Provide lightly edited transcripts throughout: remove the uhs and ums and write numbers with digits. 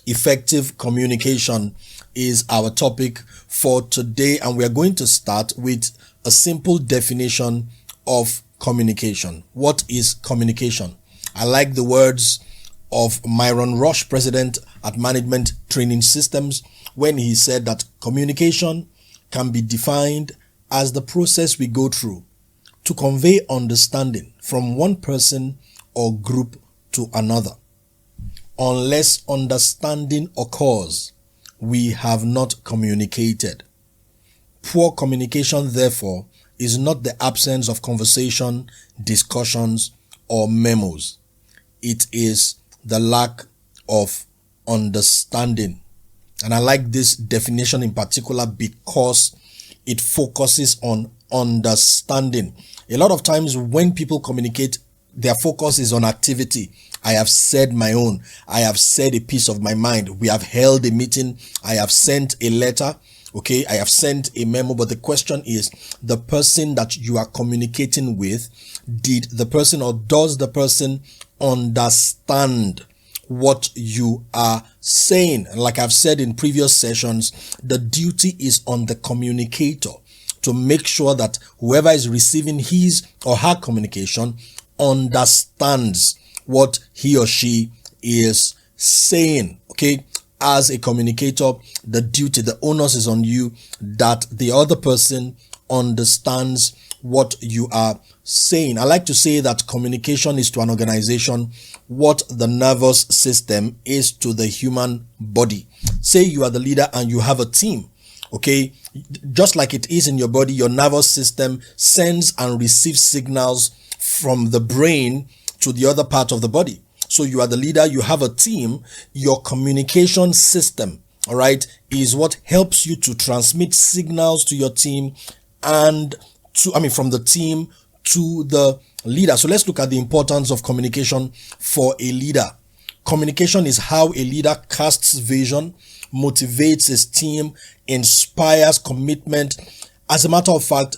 effective communication is our topic for today, and we are going to start with a simple definition of communication. What is communication? I like the words of Myron Rush, president at Management Training Systems, when he said that communication can be defined as the process we go through to convey understanding from one person or group to another. Unless understanding occurs, we have not communicated. Poor communication, therefore, is not the absence of conversation, discussions, or memos. It is the lack of understanding. And I like this definition in particular because it focuses on understanding. A lot of times when people communicate, their focus is on activity. I have said my own. I have said a piece of my mind. We have held a meeting. I have sent a letter. Okay, I have sent a memo. But the question is, the person that you are communicating with, did the person or does the person understand what you are saying? Like I've said in previous sessions, the duty is on the communicator to make sure that whoever is receiving his or her communication understands what he or she is saying. Okay, as a communicator, the duty, the onus is on you that the other person understands what you are saying. I like to say that communication is to an organization what the nervous system is to the human body. Say you are the leader and you have a team. Okay, just like it is in your body, your nervous system sends and receives signals from the brain to the other part of the body. So you are the leader, you have a team, your communication system, all right, is what helps you to transmit signals to your team and from the team to the leader. So let's look at the importance of communication for a leader. Communication is how a leader casts vision, motivates his team, inspires commitment. As a matter of fact,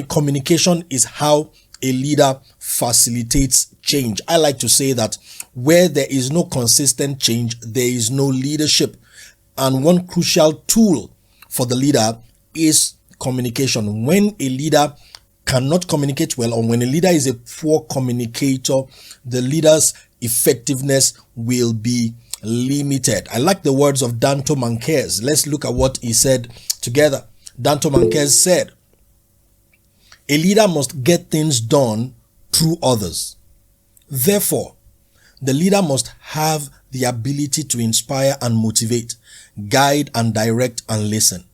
communication is how a leader facilitates change. I like to say that where there is no consistent change, there is no leadership. And one crucial tool for the leader is communication. When a leader cannot communicate well, or when a leader is a poor communicator, the leader's effectiveness will be limited. I like the words of Danto Manquez. Let's look at what he said together. Danto Manquez said, "A leader must get things done through others. Therefore, the leader must have the ability to inspire and motivate, guide and direct and listen.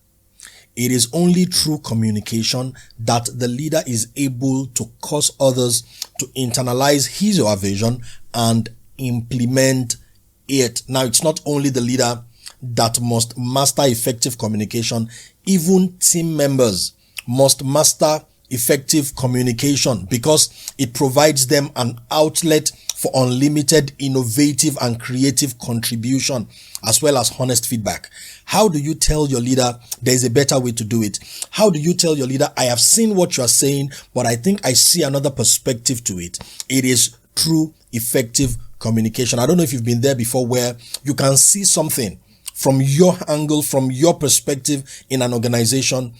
It is only through communication that the leader is able to cause others to internalize his or her vision and implement it." Now, it's not only the leader that must master effective communication. Even team members must master effective communication because it provides them an outlet for unlimited, innovative, and creative contribution, as well as honest feedback. How do you tell your leader there's a better way to do it? How do you tell your leader, I have seen what you are saying, but I think I see another perspective to it? It is through effective communication. I don't know if you've been there before, where you can see something from your angle, from your perspective in an organization,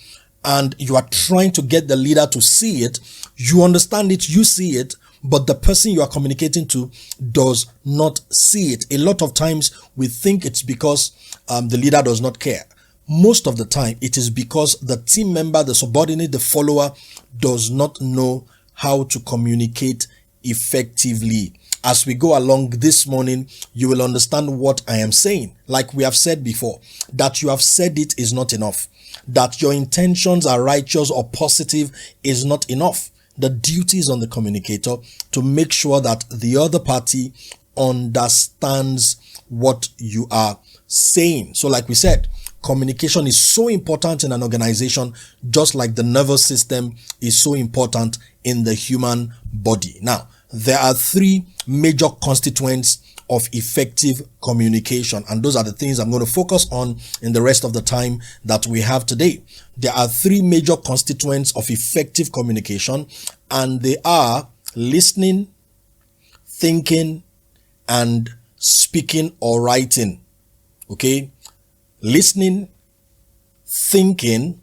and you are trying to get the leader to see it. You understand it, you see it, but the person you are communicating to does not see it. A lot of times we think it's because the leader does not care. Most of the time it is because the team member, the subordinate, the follower does not know how to communicate effectively. As we go along this morning, you will understand what I am saying. Like we have said before, that you have said it is not enough. That your intentions are righteous or positive is not enough. The duty is on the communicator to make sure that the other party understands what you are saying. So like we said, communication is so important in an organization, just like the nervous system is so important in the human body. Now, there are three major constituents of effective communication, and those are the things I'm going to focus on in the rest of the time that we have today. There are three major constituents of effective communication, and they are listening, thinking, and speaking or writing. Okay. Listening, thinking,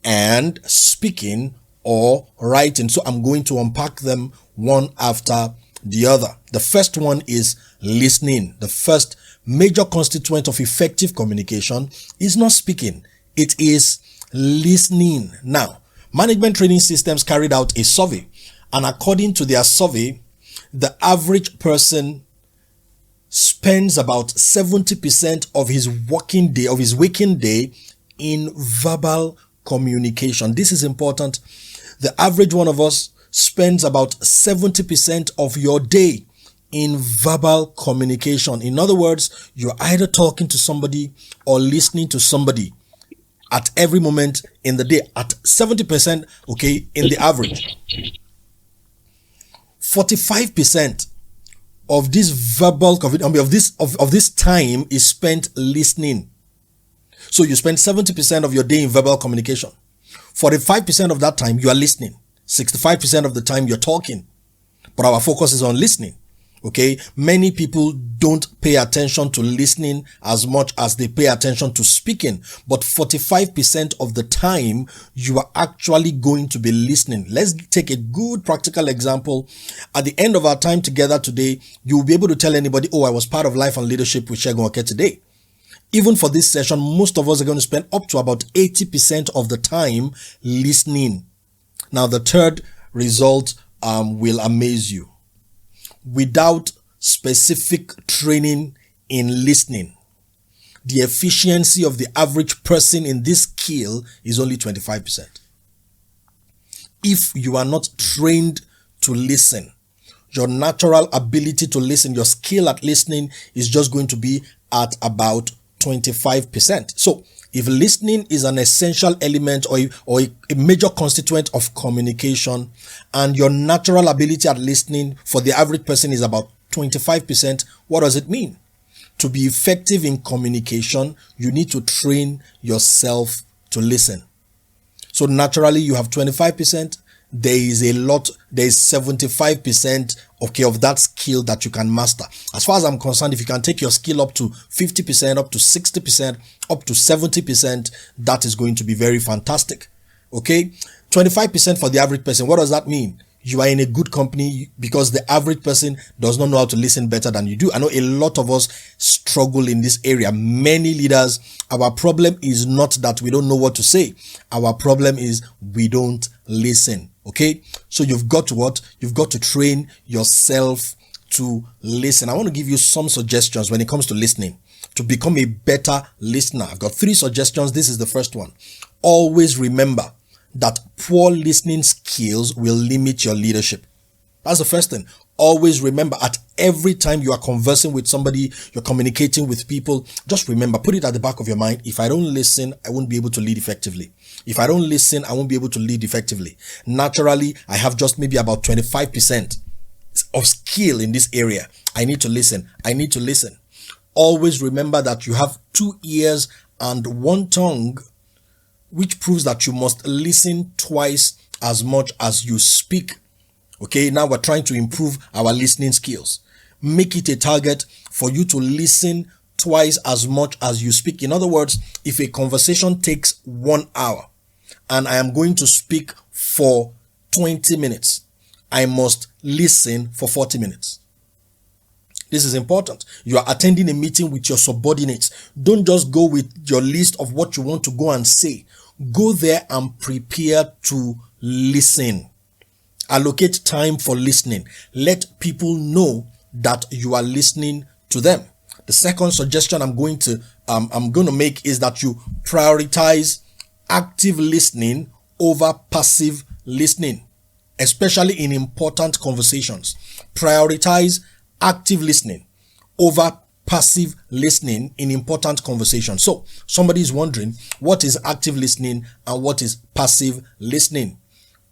and speaking or writing. So I'm going to unpack them one after the other. The first one is listening. The first major constituent of effective communication is not speaking. It is listening. Now, management training systems carried out a survey, and according to their survey, the average person spends about 70% of his working day, of his waking day, in verbal communication. This is important. The average one of us spends about 70% of your day in verbal communication. In other words, you're either talking to somebody or listening to somebody at every moment in the day at 70%, okay, in the average. 45% of this verbal of this time is spent listening. So you spend 70% of your day in verbal communication. 45% of that time you are listening. 65% of the time you're talking. But our focus is on listening. Okay, many people don't pay attention to listening as much as they pay attention to speaking. But 45% of the time you are actually going to be listening. Let's take a good practical example. At the end of our time together today, you will be able to tell anybody, oh, I was part of Life and Leadership with Segun today. Even for this session, most of us are going to spend up to about 80% of the time listening. Now, the third result will amaze you. Without specific training in listening, the efficiency of the average person in this skill is only 25%. If you are not trained to listen, your natural ability to listen, your skill at listening is just going to be at about 25%. So if listening is an essential element or a major constituent of communication, and your natural ability at listening for the average person is about 25%, what does it mean? To be effective in communication, you need to train yourself to listen. So naturally you have 25%. There is 75% of that skill that you can master. As far as I'm concerned, if you can take your skill up to 50%, up to 60%, up to 70%, that is going to be very fantastic. Okay, 25% for the average person. What does that mean? You are in a good company because the average person does not know how to listen better than you do. I know a lot of us struggle in this area. Many leaders, our problem is not that we don't know what to say. Our problem is we don't listen. Okay, so you've got to what? You've got to train yourself to listen. I want to give you some suggestions when it comes to listening to become a better listener. I've got 3 suggestions. This is the first one. Always remember that poor listening skills will limit your leadership. That's the first thing. Always remember, at every time you are conversing with somebody, you're communicating with people, just remember, put it at the back of your mind. If I don't listen, I won't be able to lead effectively. If I don't listen, I won't be able to lead effectively. Naturally, I have just maybe about 25% of skill in this area. I need to listen. I need to listen. Always remember that you have 2 ears and 1 tongue, which proves that you must listen twice as much as you speak. Okay, now we're trying to improve our listening skills. Make it a target for you to listen twice as much as you speak. In other words, if a conversation takes 1 hour and I am going to speak for 20 minutes, I must listen for 40 minutes. This is important. You are attending a meeting with your subordinates. Don't just go with your list of what you want to go and say. Go there and prepare to listen. Allocate time for listening. Let people know that you are listening to them. The second suggestion I'm going to make is that you prioritize active listening over passive listening, especially in important conversations. Prioritize active listening over passive listening in important conversations. So somebody is wondering, what is active listening and what is passive listening?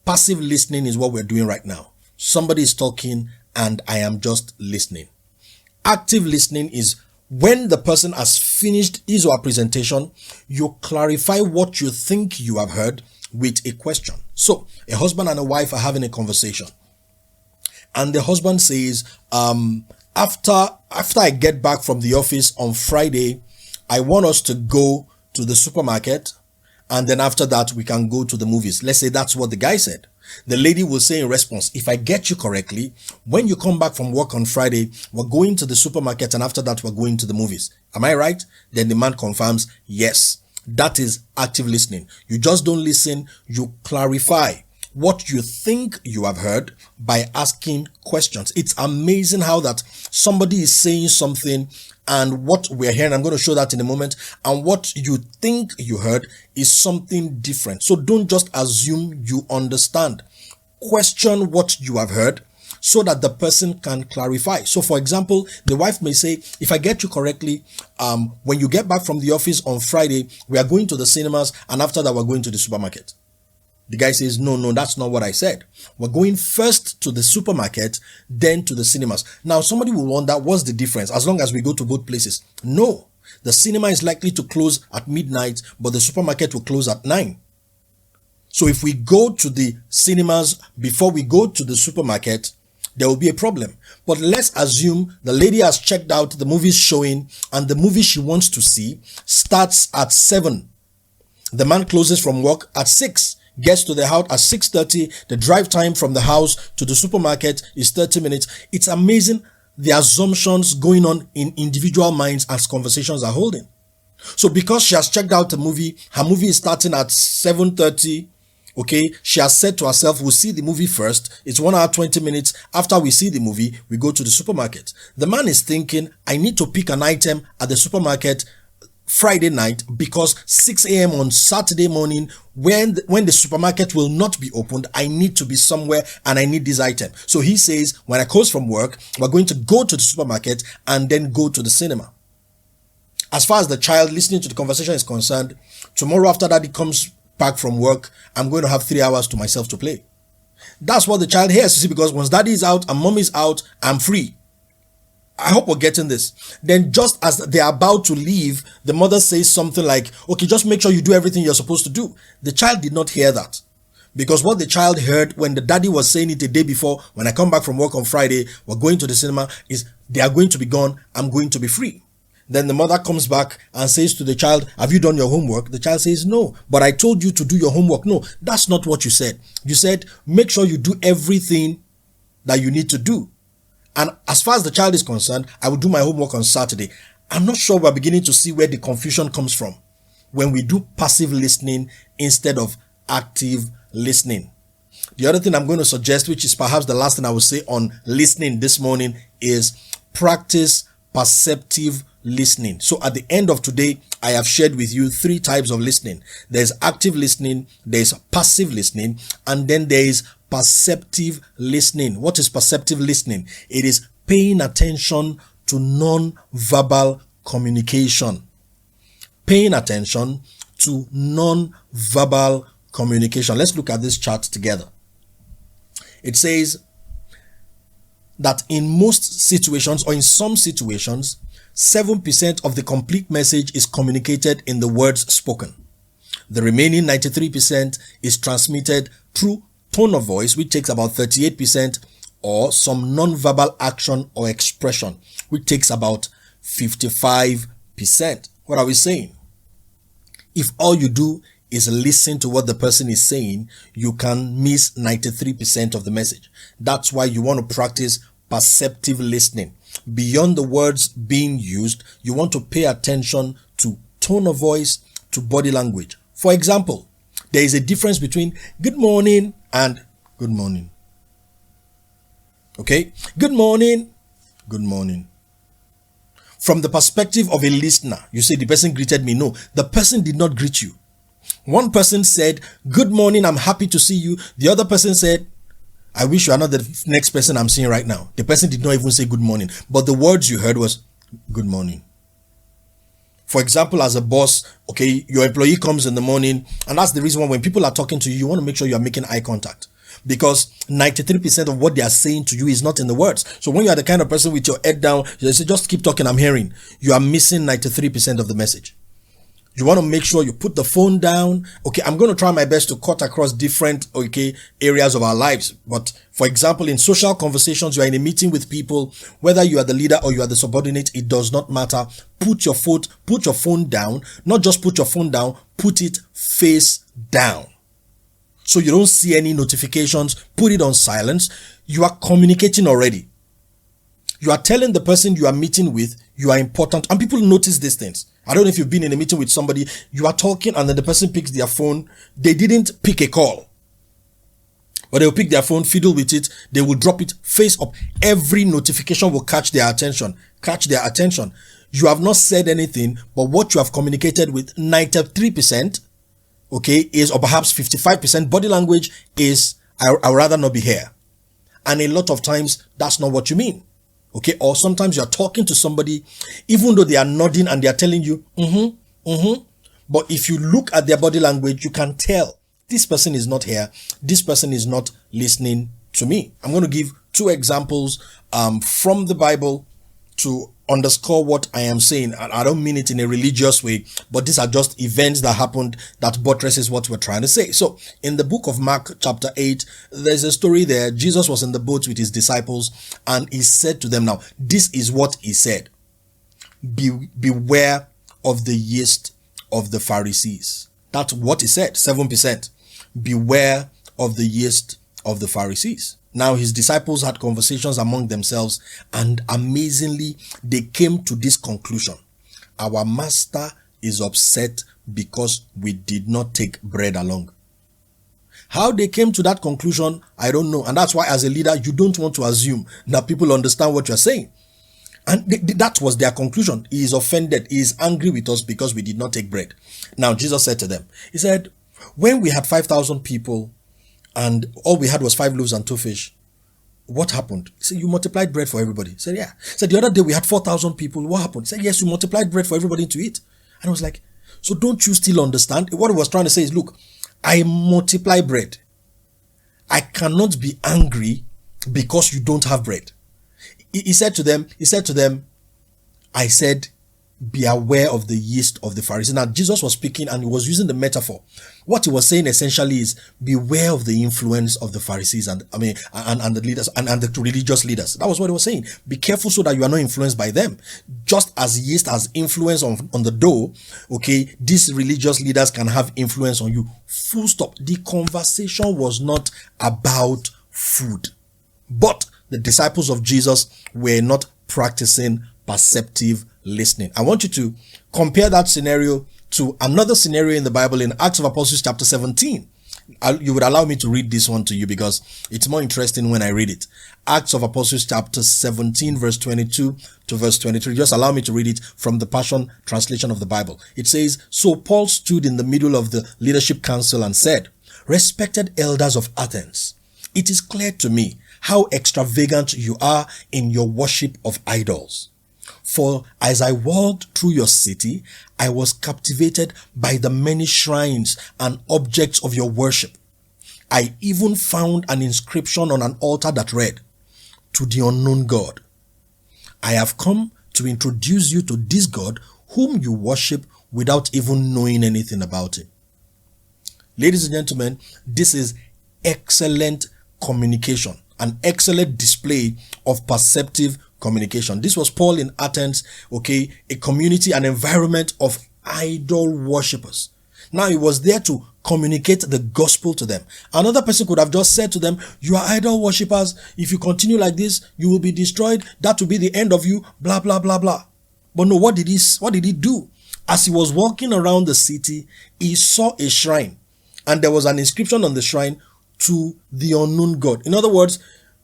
Passive listening is what we're doing right now. Somebody is talking and I am just listening. Active listening is when the person has finished his or her presentation, you clarify what you think you have heard with a question. So a husband and a wife are having a conversation, and the husband says, after I get back from the office on Friday, I want us to go to the supermarket, and then after that, we can go to the movies. Let's say that's what the guy said. The lady will say in response, if I get you correctly, when you come back from work on Friday, we're going to the supermarket, and after that, we're going to the movies. Am I right? Then the man confirms, yes. That is active listening. You just don't listen, you clarify what you think you have heard by asking questions. It's amazing how that somebody is saying something, and what we're hearing, I'm going to show that in a moment, and what you think you heard is something different. So don't just assume you understand. Question what you have heard so that the person can clarify. So for example, the wife may say, if I get you correctly, when you get back from the office on Friday, we are going to the cinemas, and after that, we're going to the supermarket. The guy says, no, that's not what I said. We're going first to the supermarket, then to the cinemas. Now, somebody will wonder, what's the difference as long as we go to both places? No, the cinema is likely to close at midnight, but the supermarket will close at 9. So if we go to the cinemas before we go to the supermarket, there will be a problem. But let's assume the lady has checked out the movies showing, and the movie she wants to see starts at 7. The man closes from work at 6. Gets to the house at 6:30. The drive time from the house to the supermarket is 30 minutes. It's amazing the assumptions going on in individual minds as conversations are holding. So because she has checked out the movie, her movie is starting at 7:30. Okay, she has said to herself, we'll see the movie first. It's 1 hour, 20 minutes. After we see the movie, we go to the supermarket. The man is thinking, I need to pick an item at the supermarket Friday night because 6 a.m. on Saturday morning, when the supermarket will not be opened, I need to be somewhere and I need this item. So he says, when I close from work, we're going to go to the supermarket and then go to the cinema. As far as the child listening to the conversation is concerned, tomorrow after that he comes back from work, I'm going to have 3 hours to myself to play. That's what the child hears, you see, because once daddy is out and mom is out, I'm free. I hope we're getting this. Then just as they're about to leave, the mother says something like, okay, just make sure you do everything you're supposed to do. The child did not hear that. Because what the child heard when the daddy was saying it the day before, when I come back from work on Friday, we're going to the cinema, is they are going to be gone, I'm going to be free. Then the mother comes back and says to the child, have you done your homework? The child says, no, but I told you to do your homework. No, that's not what you said. You said, make sure you do everything that you need to do. And as far as the child is concerned, I will do my homework on Saturday. I'm not sure we're beginning to see where the confusion comes from when we do passive listening instead of active listening. The other thing I'm going to suggest, which is perhaps the last thing I will say on listening this morning, is practice perceptive listening. So at the end of today, I have shared with you 3 types of listening. There's active listening, there's passive listening, and then there is perceptive listening. What is perceptive listening? It is paying attention to non-verbal communication. Paying attention to non-verbal communication. Let's look at this chart together. It says that in most situations, or in some situations, 7% of the complete message is communicated in the words spoken. The remaining 93% is transmitted through tone of voice, which takes about 38%, or some non-verbal action or expression, which takes about 55%. What are we saying? If all you do is listen to what the person is saying, you can miss 93% of the message. That's why you want to practice perceptive listening. Beyond the words being used, you want to pay attention to tone of voice, to body language. For example, there is a difference between good morning and good morning. Okay? Good morning, good morning. From the perspective of a listener, you say the person greeted me. No, the person did not greet you. One person said, good morning, I'm happy to see you. The other person said, I wish you are not the next person I'm seeing right now. The person did not even say good morning, but the words you heard was good morning. For example, as a boss, okay, your employee comes in the morning, and that's the reason why when people are talking to you, you want to make sure you are making eye contact, because 93% of what they are saying to you is not in the words. So when you are the kind of person with your head down, you say, just keep talking, I'm hearing, you are missing 93% of the message. You want to make sure you put the phone down. Okay, I'm going to try my best to cut across different, areas of our lives. But for example, in social conversations, you are in a meeting with people, whether you are the leader or you are the subordinate, it does not matter. Put your phone down. Not just put your phone down, put it face down. So you don't see any notifications. Put it on silence. You are communicating already. You are telling the person you are meeting with you are important, and people notice these things. I don't know if you've been in a meeting with somebody, you are talking and then the person picks their phone. They didn't pick a call, but they will pick their phone, fiddle with it. They will drop it face up. Every notification will catch their attention. You have not said anything, but what you have communicated with 93%, is, or perhaps 55% body language is, I'd rather not be here. And a lot of times, that's not what you mean. Or sometimes you're talking to somebody, even though they are nodding and they are telling you, but if you look at their body language, you can tell this person is not here. This person is not listening to me. I'm going to give two examples from the Bible to underscore what I am saying. And I don't mean it in a religious way, but these are just events that happened that buttresses what we're trying to say. So in the book of Mark chapter 8, there's a story there. Jesus was in the boat with his disciples and he said to them, now this is what he said: beware of the yeast of the Pharisees. That's what he said, 7%. Beware of the yeast of the Pharisees. Now his disciples had conversations among themselves, and amazingly they came to this conclusion: our master is upset because we did not take bread along. How they came to that conclusion, I don't know. And that's why as a leader, you don't want to assume that people understand what you're saying. And that was their conclusion. He is offended. He is angry with us because we did not take bread. Now Jesus said to them, he said, when we had 5,000 people and all we had was 5 loaves and 2 fish, what happened? He said, you multiplied bread for everybody. He said, yeah. He said, the other day we had 4,000 people. What happened? He said, yes, you multiplied bread for everybody to eat. And I was like, so don't you still understand? What I was trying to say is, look, I multiply bread. I cannot be angry because you don't have bread. He said to them, I said, be aware of the yeast of the Pharisees. Now, Jesus was speaking and he was using the metaphor. What he was saying essentially is, beware of the influence of the Pharisees and the leaders and the religious leaders. That was what he was saying. Be careful so that you are not influenced by them. Just as yeast has influence on the dough, these religious leaders can have influence on you. Full stop. The conversation was not about food, but the disciples of Jesus were not practicing perceptive listening. I want you to compare that scenario to another scenario in the Bible in Acts of Apostles chapter 17. You would allow me to read this one to you because it's more interesting when I read it. Acts of Apostles chapter 17 verse 22 to verse 23. Just allow me to read it from the Passion translation of the Bible. It says, so Paul stood in the middle of the leadership council and said, respected elders of Athens, it is clear to me how extravagant you are in your worship of idols. For as I walked through your city, I was captivated by the many shrines and objects of your worship. I even found an inscription on an altar that read, to the unknown God. I have come to introduce you to this God whom you worship without even knowing anything about him. Ladies and gentlemen, this is excellent communication, an excellent display of perceptive communication. This was Paul in Athens, a community, an environment of idol worshippers. Now he was there to communicate the gospel to them. Another person could have just said to them, you are idol worshippers. If you continue like this, you will be destroyed. That will be the end of you, blah, blah, blah, blah. But no, what did he do? As he was walking around the city, he saw a shrine and there was an inscription on the shrine, to the unknown God. In other words,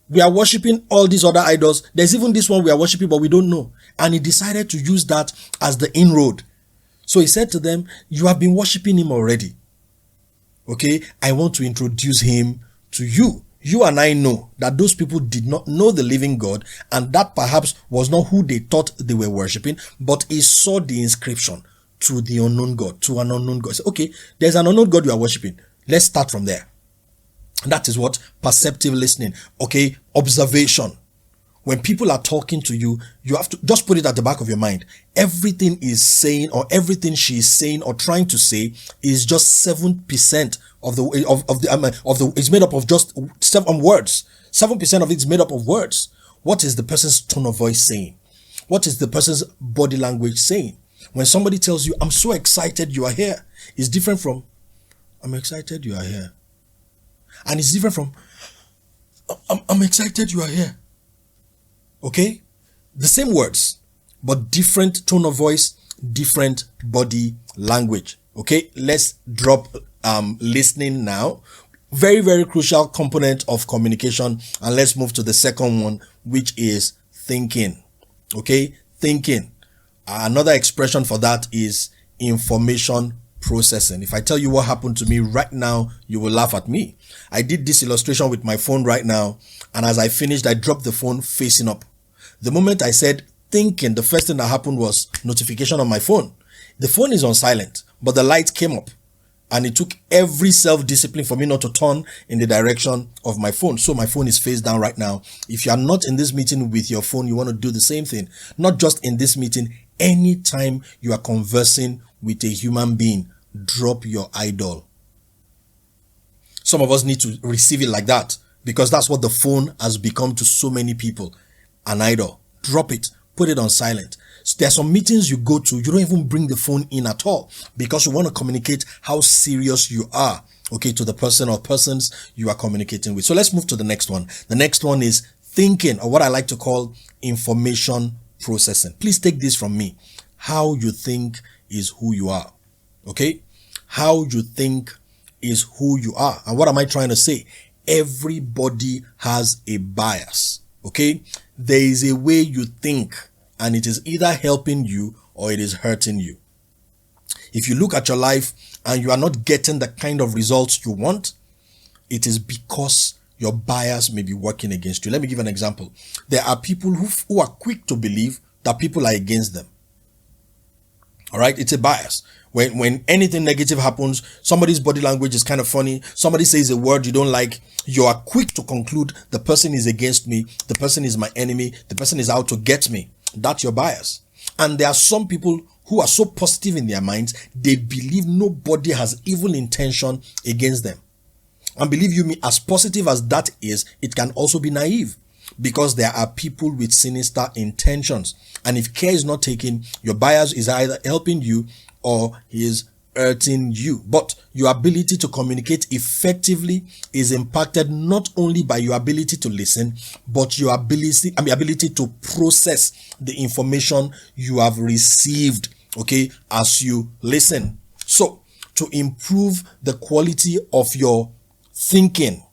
we are worshiping all these other idols. There's even this one we are worshiping, but we don't know. And he decided to use that as the inroad. So he said to them, you have been worshiping him already. I want to introduce him to you. You and I know that those people did not know the living God, and that perhaps was not who they thought they were worshiping, but he saw the inscription, to the unknown God, to an unknown God. So, there's an unknown God you are worshiping. Let's start from there. That is what perceptive listening. Observation. When people are talking to you, you have to just put it at the back of your mind. Everything is saying, or everything she is saying or trying to say, is just 7% of the it's made up of just 7 words. 7% of it is made up of words. What is the person's tone of voice saying? What is the person's body language saying? When somebody tells you, I'm so excited you are here, it's different from, I'm excited you are here. And it's different from, I'm excited you are here. Okay? The same words, but different tone of voice, different body language. Okay? Let's drop listening now. Very, very crucial component of communication. And let's move to the second one, which is thinking. Okay? Thinking. Another expression for that is information processing. If I tell you what happened to me right now, you will laugh at me. I did this illustration with my phone right now, and as I finished, I dropped the phone facing up. The moment I said thinking, the first thing that happened was notification on my phone. The phone is on silent, but the light came up, and it took every self-discipline for me not to turn in the direction of my phone. So my phone is face down right now. If you are not in this meeting with your phone, you want to do the same thing. Not just in this meeting, anytime you are conversing with a human being, drop your idol. Some of us need to receive it like that, because that's what the phone has become to so many people. An idol. Drop it. Put it on silent. There are some meetings you go to, you don't even bring the phone in at all, because you want to communicate how serious you are, okay, to the person or persons you are communicating with. So let's move to the next one. The next one is thinking, or what I like to call information processing. Please take this from me. How you think is who you are. Okay? How you think is who you are. And what am I trying to say? Everybody has a bias. Okay? There is a way you think, and it is either helping you or it is hurting you. If you look at your life and you are not getting the kind of results you want, it is because your bias may be working against you. Let me give an example. There are people who are quick to believe that people are against them. All right, it's a bias. When anything negative happens, somebody's body language is kind of funny, somebody says a word you don't like, you are quick to conclude the person is against me, the person is my enemy, the person is out to get me. That's your bias. And there are some people who are so positive in their minds, they believe nobody has evil intention against them. And believe you me, as positive as that is, it can also be naive, because there are people with sinister intentions. And if care is not taken, your bias is either helping you or is hurting you. But your ability to communicate effectively is impacted not only by your ability to listen, but your ability to process the information you have received, okay, as you listen. So, to improve the quality of your thinking,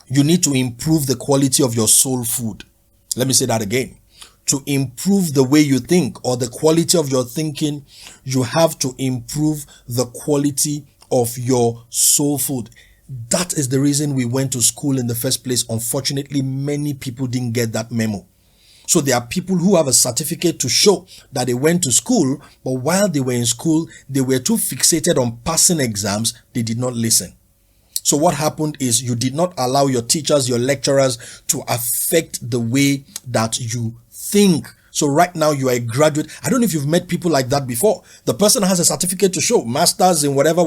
you need to improve the quality of your soul food. Let me say that again. To improve the way you think or the quality of your thinking, you have to improve the quality of your soul food. That is the reason we went to school in the first place. Unfortunately, many people didn't get that memo. So there are people who have a certificate to show that they went to school, but while they were in school, they were too fixated on passing exams, they did not listen. So what happened is you did not allow your teachers, your lecturers to affect the way that you think. So right now you are a graduate. I don't know if you've met people like that before. The person has a certificate to show, masters in whatever,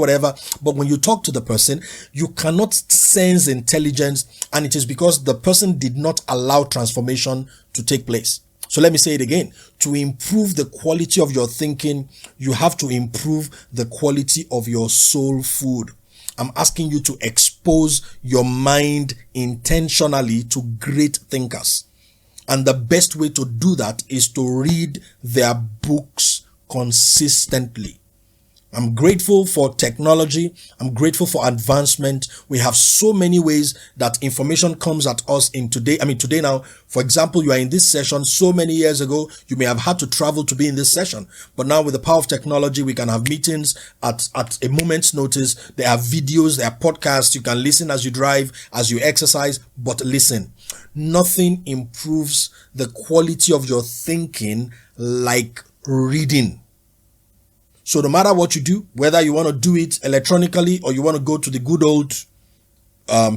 but when you talk to the person, you cannot sense intelligence, and it is because the person did not allow transformation to take place. So let me say it again. To improve the quality of your thinking, you have to improve the quality of your soul food. I'm asking you to expose your mind intentionally to great thinkers. And the best way to do that is to read their books consistently. I'm grateful for technology. I'm grateful for advancement. We have so many ways that information comes at us in today. Today now, for example, you are in this session. So many years ago, you may have had to travel to be in this session. But now with the power of technology, we can have meetings at a moment's notice. There are videos, there are podcasts. You can listen as you drive, as you exercise. But listen, nothing improves the quality of your thinking like reading. So no matter what you do, whether you want to do it electronically or you want to go to the good old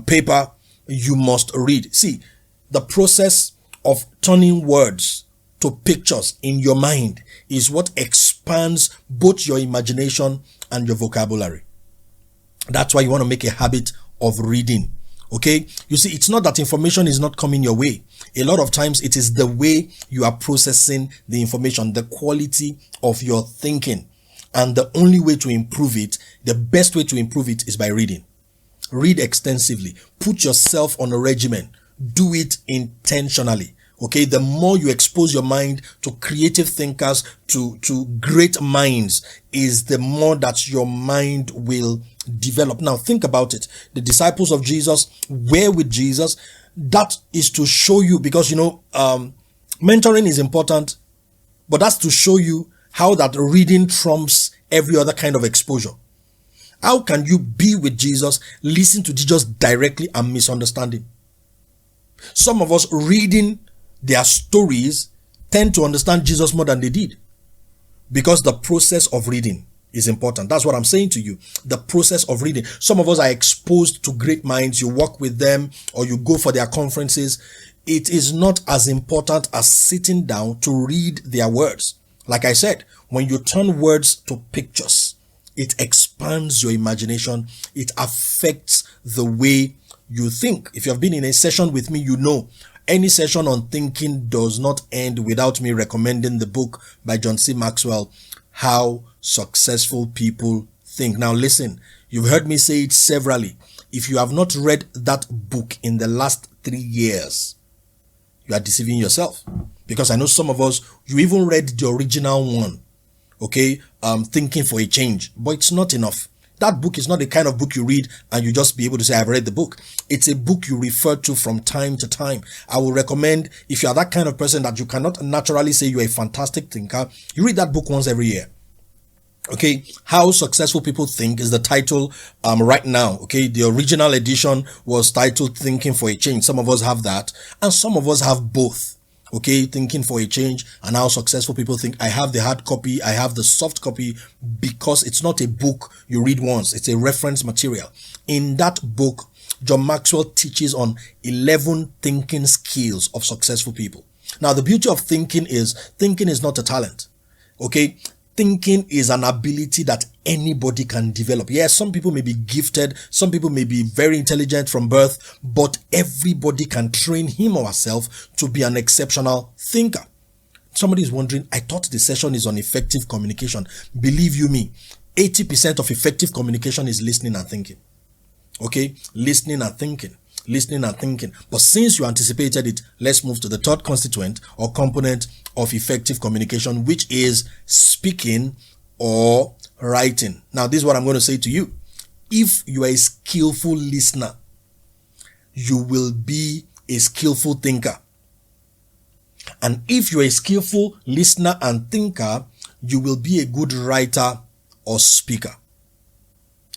paper, you must read. See, the process of turning words to pictures in your mind is what expands both your imagination and your vocabulary. That's why you want to make a habit of reading. Okay, you see, it's not that information is not coming your way. A lot of times it is the way you are processing the information, the quality of your thinking. And the only way to improve it, the best way to improve it, is by reading. Read extensively. Put yourself on a regimen. Do it intentionally. Okay, the more you expose your mind to creative thinkers, to great minds, is the more that your mind will develop. Now think about it. The disciples of Jesus were with Jesus. That is to show you, because mentoring is important, but that's to show you how that reading trumps every other kind of exposure. How can you be with Jesus, listen to Jesus directly, and misunderstand him? Some of us reading their stories tend to understand Jesus more than they did, because the process of reading is important. That's what I'm saying to you. The process of reading. Some of us are exposed to great minds. You work with them or you go for their conferences. It is not as important as sitting down to read their words. Like I said, when you turn words to pictures, it expands your imagination. It affects the way you think. If you have been in a session with me, you know any session on thinking does not end without me recommending the book by John C. Maxwell, How Successful People Think. Now listen, you've heard me say it severally. If you have not read that book in the last 3 years, you are deceiving yourself. Because I know some of us, you even read the original one, okay, Thinking for a Change, but it's not enough. That book is not the kind of book you read and you just be able to say, I've read the book. It's a book you refer to from time to time. I will recommend, if you are that kind of person that you cannot naturally say you're a fantastic thinker, you read that book once every year. Okay, How Successful People Think is the title right now. Okay, the original edition was titled Thinking for a Change. Some of us have that, and some of us have both. Okay, Thinking for a Change and How Successful People Think. I have the hard copy, I have the soft copy, because it's not a book you read once. It's a reference material. In that book, John Maxwell teaches on 11 thinking skills of successful people. Now, the beauty of thinking is not a talent. Okay, thinking is an ability that anybody can develop. Yes, some people may be gifted, some people may be very intelligent from birth, but everybody can train him or herself to be an exceptional thinker. Somebody is wondering, I thought the session is on effective communication. Believe you me, 80% of effective communication is listening and thinking. Okay, listening and thinking. Listening and thinking. But since you anticipated it, let's move to the third constituent or component of effective communication, which is speaking or writing. Now, this is what I'm going to say to you. If you are a skillful listener, you will be a skillful thinker. And if you're a skillful listener and thinker, you will be a good writer or speaker.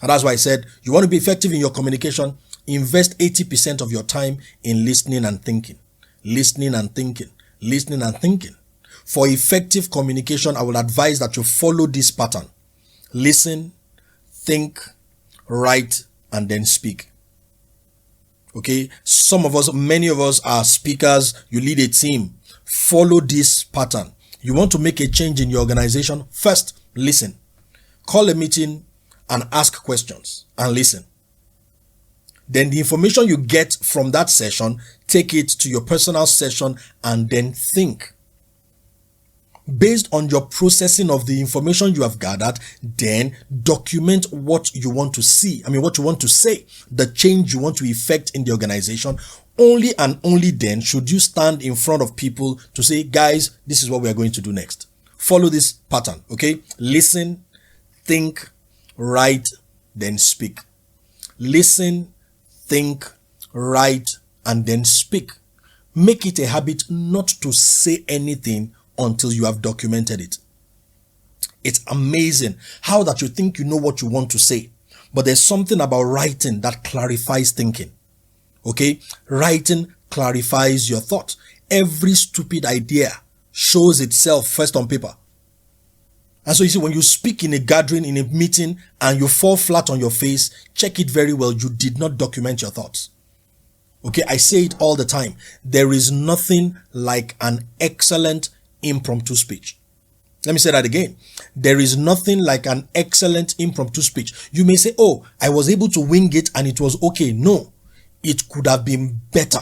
And that's why I said, you want to be effective in your communication, invest 80% of your time in listening and thinking. Listening and thinking. Listening and thinking. For effective communication, I will advise that you follow this pattern. Listen, think, write, and then speak. Okay? Many of us are speakers. You lead a team. Follow this pattern. You want to make a change in your organization? First, listen. Call a meeting and ask questions and listen. Then the information you get from that session, take it to your personal session and then think. Based on your processing of the information you have gathered, then document what you want to see. What you want to say, the change you want to effect in the organization. Only and only then should you stand in front of people to say, guys, this is what we are going to do next. Follow this pattern, okay? Listen, think, write, then speak. Listen, think, write, and then speak. Make it a habit not to say anything until you have documented it. It's amazing how that you think you know what you want to say, but there's something about writing that clarifies thinking. Okay? Writing clarifies your thought. Every stupid idea shows itself first on paper. And so you see, when you speak in a gathering, in a meeting, and you fall flat on your face, check it very well. You did not document your thoughts. Okay, I say it all the time. There is nothing like an excellent impromptu speech. Let me say that again. There is nothing like an excellent impromptu speech. You may say, oh, I was able to wing it and it was okay. No, it could have been better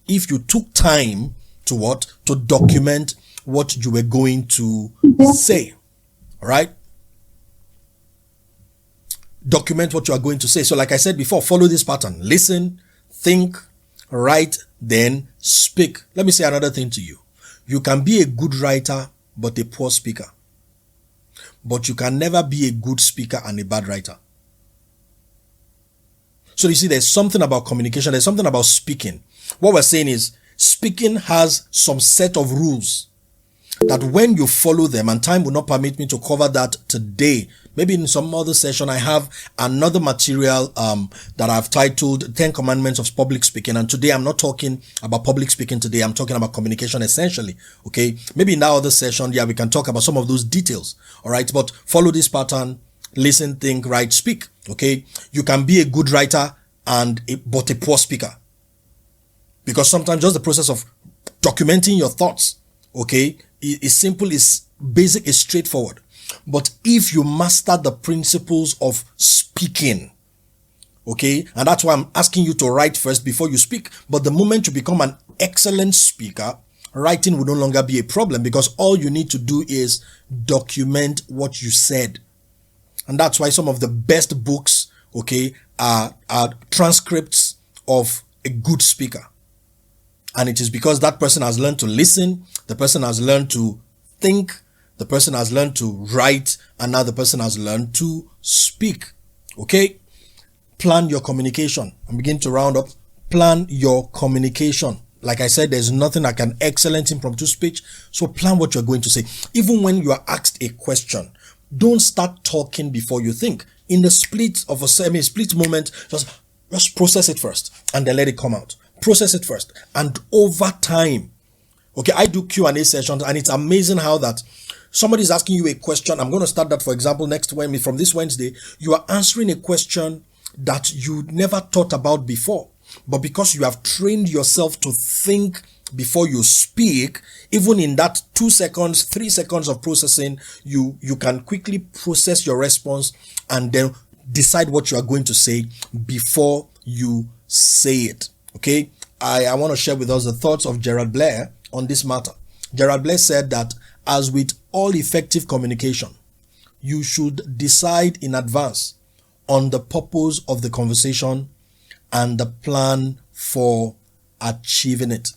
if you took time to what? To document what you were going to say. All right? Document what you are going to say. So like I said before, follow this pattern. Listen, think, write, then speak. Let me say another thing to you. You can be a good writer, but a poor speaker. But you can never be a good speaker and a bad writer. So you see, there's something about communication. There's something about speaking. What we're saying is speaking has some set of rules that when you follow them, and time will not permit me to cover that today, maybe in some other session, I have another material that I've titled 10 Commandments of Public Speaking. And today I'm not talking about public speaking today. I'm talking about communication essentially. Okay. Maybe in that other session, yeah, we can talk about some of those details. All right. But follow this pattern, listen, think, write, speak. Okay. You can be a good writer but a poor speaker. Because sometimes just the process of documenting your thoughts, okay, is simple, is basic, is straightforward. But if you master the principles of speaking, okay, and that's why I'm asking you to write first before you speak. But the moment you become an excellent speaker, writing will no longer be a problem, because all you need to do is document what you said. And that's why some of the best books, okay, are transcripts of a good speaker. And it is because that person has learned to listen, the person has learned to think, the person has learned to write, and now the person has learned to speak. Okay? Plan your communication. I'm beginning to round up. Plan your communication. Like I said, there's nothing like an excellent impromptu speech. So plan what you're going to say. Even when you are asked a question, don't start talking before you think. In the split moment, just process it first and then let it come out. Process it first. And over time, okay, I do Q&A sessions, and it's amazing how that somebody's asking you a question. I'm going to start that, for example, from this Wednesday. You are answering a question that you never thought about before. But because you have trained yourself to think before you speak, even in that 2 seconds, 3 seconds of processing, you can quickly process your response and then decide what you are going to say before you say it. Okay, I want to share with us the thoughts of Gerald Blair on this matter. Gerald Blair said that, as with all effective communication, you should decide in advance on the purpose of the conversation and the plan for achieving it.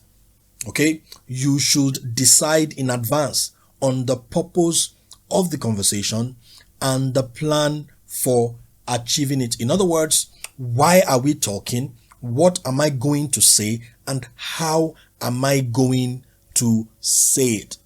Okay, you should decide in advance on the purpose of the conversation and the plan for achieving it. In other words, why are we talking? What am I going to say, and how am I going to say it?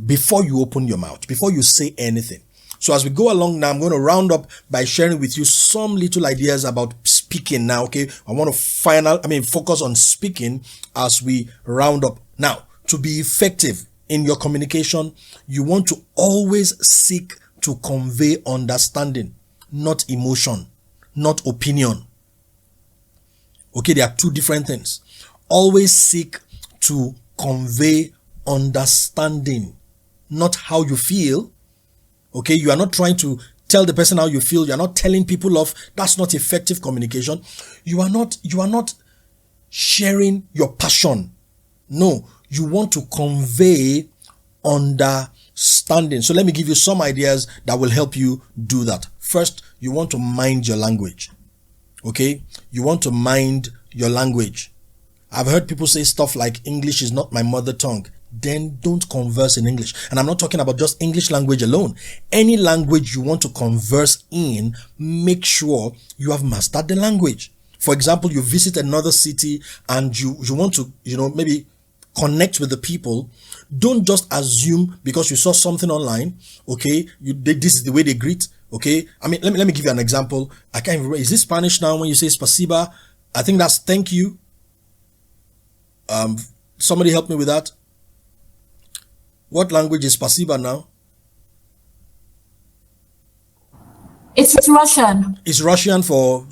Before you open your mouth, before you say anything. So as we go along now, I'm going to round up by sharing with you some little ideas about speaking now. Okay, I want to focus on speaking as we round up. Now, to be effective in your communication, you want to always seek to convey understanding, not emotion, not opinion. Okay, there are two different things. Always seek to convey understanding, not how you feel. Okay, you are not trying to tell the person how you feel. You are not telling people off. That's not effective communication. You are not sharing your passion. No, you want to convey understanding. So let me give you some ideas that will help you do that. First, you want to mind your language. Okay, you want to mind your language. I've heard people say stuff like, English is not my mother tongue. Then don't converse in English. And I'm not talking about just English language alone. Any language you want to converse in, make sure you have mastered the language. For example, you visit another city and you want to, maybe connect with the people. Don't just assume because you saw something online, okay, this is the way they greet. Okay, I mean, let me give you an example. I can't even remember. Is this Spanish now when you say spasiba? I think that's thank you. Somebody help me with that. What language is spasiba now? It's Russian. It's Russian for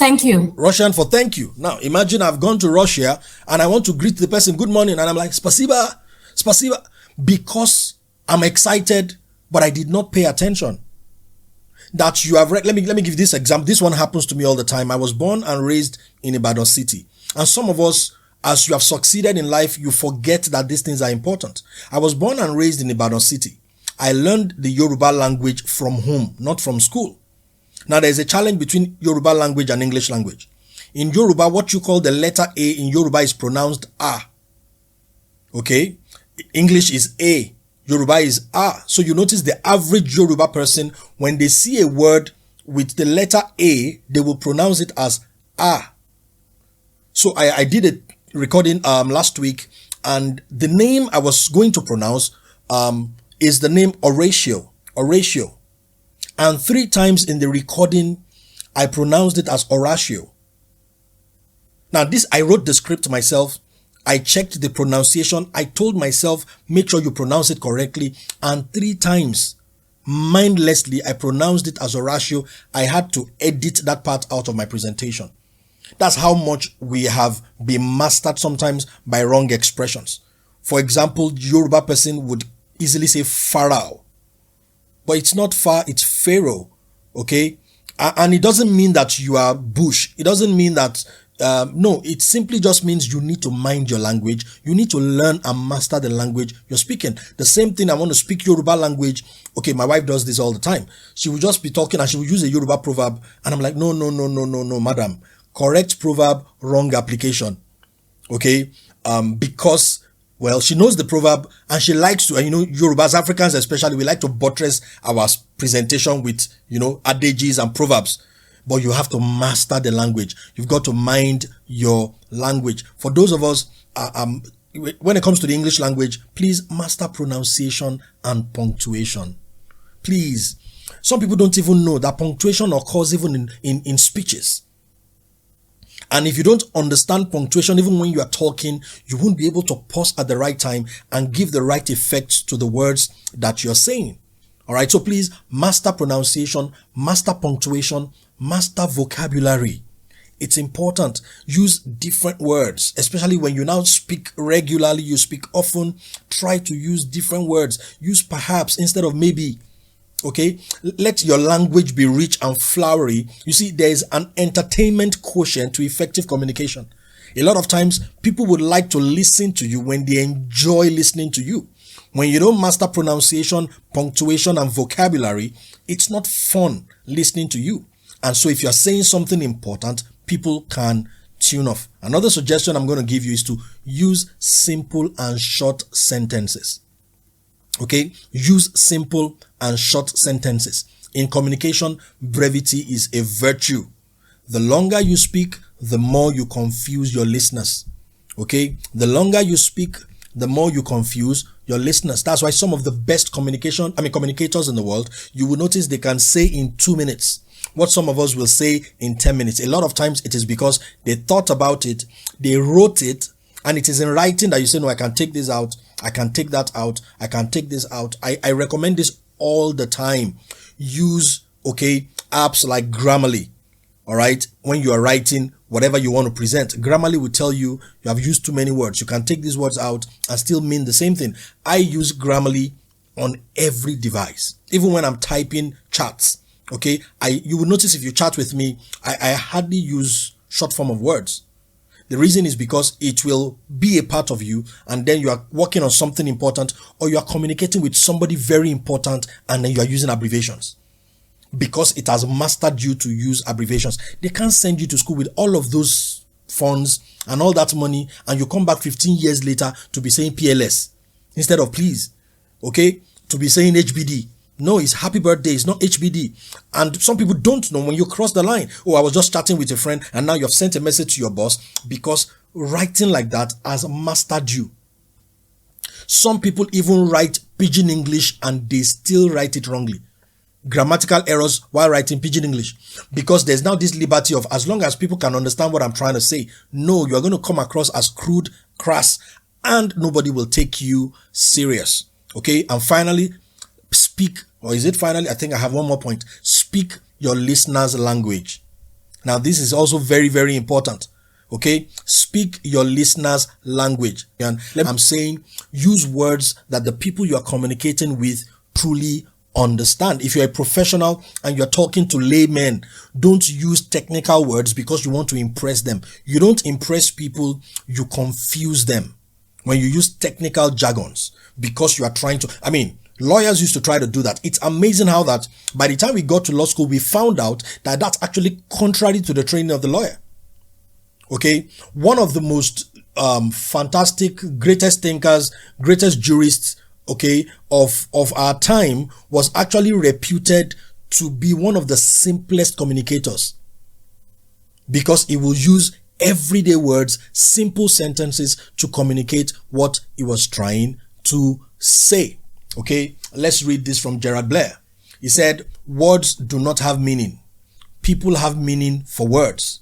Thank you. Russian for thank you. Now, imagine I've gone to Russia and I want to greet the person, good morning, and I'm like, spasiba, spasiba, because I'm excited, but I did not pay attention. That you have read, let me give this example. This one happens to me all the time. I was born and raised in Ibadan City. And some of us, as you have succeeded in life, you forget that these things are important. I was born and raised in Ibadan City. I learned the Yoruba language from home, not from school. Now, there's a challenge between Yoruba language and English language. In Yoruba, what you call the letter A in Yoruba is pronounced A. Okay? English is A. Yoruba is A. So you notice the average Yoruba person, when they see a word with the letter A, they will pronounce it as A. So I did a recording last week, and the name I was going to pronounce is the name Horatio. Horatio. And 3 times in the recording, I pronounced it as Horatio. Now this, I wrote the script myself. I checked the pronunciation. I told myself, make sure you pronounce it correctly. And 3 times, mindlessly, I pronounced it as Horatio. I had to edit that part out of my presentation. That's how much we have been mastered sometimes by wrong expressions. For example, Yoruba person would easily say Pharaoh. But it's not far, it's Pharaoh. Okay? And it doesn't mean that you are bush. It doesn't mean that no, it simply just means you need to mind your language. You need to learn and master the language you're speaking. The same thing, I want to speak Yoruba language. Okay, my wife does this all the time. She will just be talking and she will use a Yoruba proverb. And I'm like, no, madam. Correct proverb, wrong application. Okay? Because, well, she knows the proverb and she likes to, and Yorubas, Africans especially, we like to buttress our presentation with, adages and proverbs. But you have to master the language. You've got to mind your language. For those of us, when it comes to the English language, please master pronunciation and punctuation. Please. Some people don't even know that punctuation occurs even in speeches. And if you don't understand punctuation, even when you are talking, you won't be able to pause at the right time and give the right effects to the words that you're saying. All right. So please master pronunciation, master punctuation, master vocabulary. It's important. Use different words, especially when you now speak regularly, you speak often. Try to use different words. Use perhaps instead of maybe. Okay, let your language be rich and flowery. You see, there is an entertainment quotient to effective communication. A lot of times, people would like to listen to you when they enjoy listening to you. When you don't master pronunciation, punctuation, and vocabulary, it's not fun listening to you. And so if you're saying something important, people can tune off. Another suggestion I'm going to give you is to use simple and short sentences. Okay, use simple and short sentences. In communication, brevity is a virtue. The longer you speak, the more you confuse your listeners. Okay, the longer you speak, the more you confuse your listeners. That's why some of the best communicators in the world, you will notice they can say in 2 minutes what some of us will say in 10 minutes. A lot of times it is because they thought about it, they wrote it, and it is in writing that you say, no, I can take this out, I can take that out, I can take this out. I recommend this all the time. Use, apps like Grammarly. All right. When you are writing whatever you want to present, Grammarly will tell you have used too many words. You can take these words out and still mean the same thing. I use Grammarly on every device, even when I'm typing chats. Okay. You will notice if you chat with me, I hardly use short form of words. The reason is because it will be a part of you, and then you are working on something important, or you are communicating with somebody very important, and then you are using abbreviations. Because it has mastered you to use abbreviations. They can't send you to school with all of those funds and all that money, and you come back 15 years later to be saying PLS instead of please. Okay? To be saying HBD. No, it's happy birthday. It's not HBD. And some people don't know when you cross the line. Oh, I was just chatting with a friend and now you've sent a message to your boss, because writing like that has mastered you. Some people even write pidgin English and they still write it wrongly. Grammatical errors while writing pidgin English, because there's now this liberty of, as long as people can understand what I'm trying to say, no, you're going to come across as crude, crass, and nobody will take you serious. Okay. And finally, speak, or is it finally? I think I have one more point. Speak your listener's language. Now, this is also very, very important. Okay, speak your listener's language. And I'm saying use words that the people you are communicating with truly understand. If you're a professional and you're talking to laymen, don't use technical words because you want to impress them. You don't impress people, you confuse them when you use technical jargons because you are trying to, lawyers used to try to do that. It's amazing how that by the time we got to law school, we found out that that's actually contrary to the training of the lawyer. Okay, one of the most fantastic, greatest thinkers, greatest jurists, okay, of our time was actually reputed to be one of the simplest communicators because he will use everyday words, simple sentences to communicate what he was trying to say. Okay, let's read this from Gerard Blair. He said, words do not have meaning. People have meaning for words.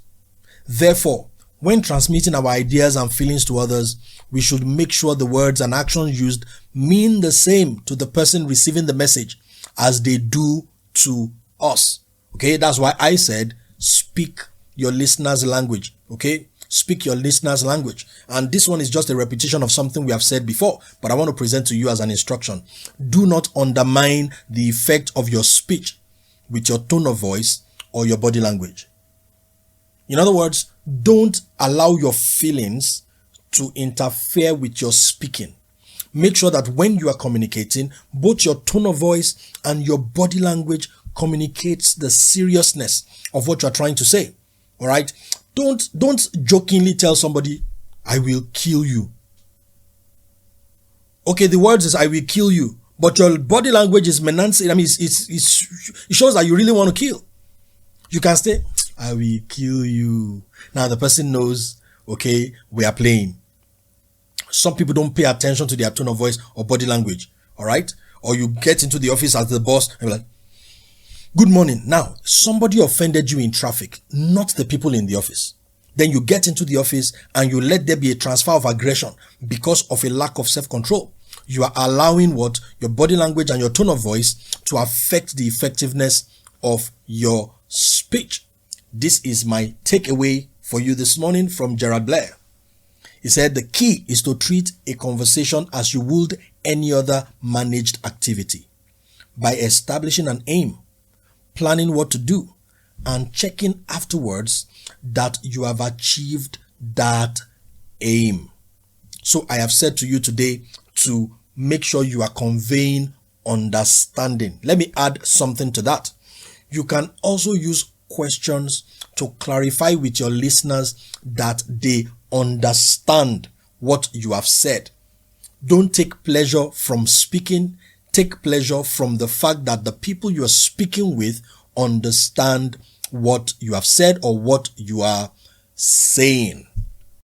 Therefore, when transmitting our ideas and feelings to others, we should make sure the words and actions used mean the same to the person receiving the message as they do to us. Okay, that's why I said, speak your listener's language. Okay, speak your listener's language. And this one is just a repetition of something we have said before, but I want to present to you as an instruction. Do not undermine the effect of your speech with your tone of voice or your body language. In other words, don't allow your feelings to interfere with your speaking. Make sure that when you are communicating, both your tone of voice and your body language communicates the seriousness of what you are trying to say. All right? Don't jokingly tell somebody, I will kill you. Okay, the words is I will kill you, but your body language is menacing. It shows that you really want to kill. You can say, I will kill you. Now the person knows, okay, we are playing. Some people don't pay attention to their tone of voice or body language. All right? Or you get into the office as the boss and you're like, good morning. Now, somebody offended you in traffic, not the people in the office. Then you get into the office and you let there be a transfer of aggression because of a lack of self-control. You are allowing what? Your body language and your tone of voice to affect the effectiveness of your speech. This is my takeaway for you this morning from Gerard Blair. He said the key is to treat a conversation as you would any other managed activity by establishing an aim, planning what to do, and checking afterwards that you have achieved that aim. So I have said to you today to make sure you are conveying understanding. Let me add something to that. You can also use questions to clarify with your listeners that they understand what you have said. Don't take pleasure from speaking. Take pleasure from the fact that the people you are speaking with understand what you have said or what you are saying.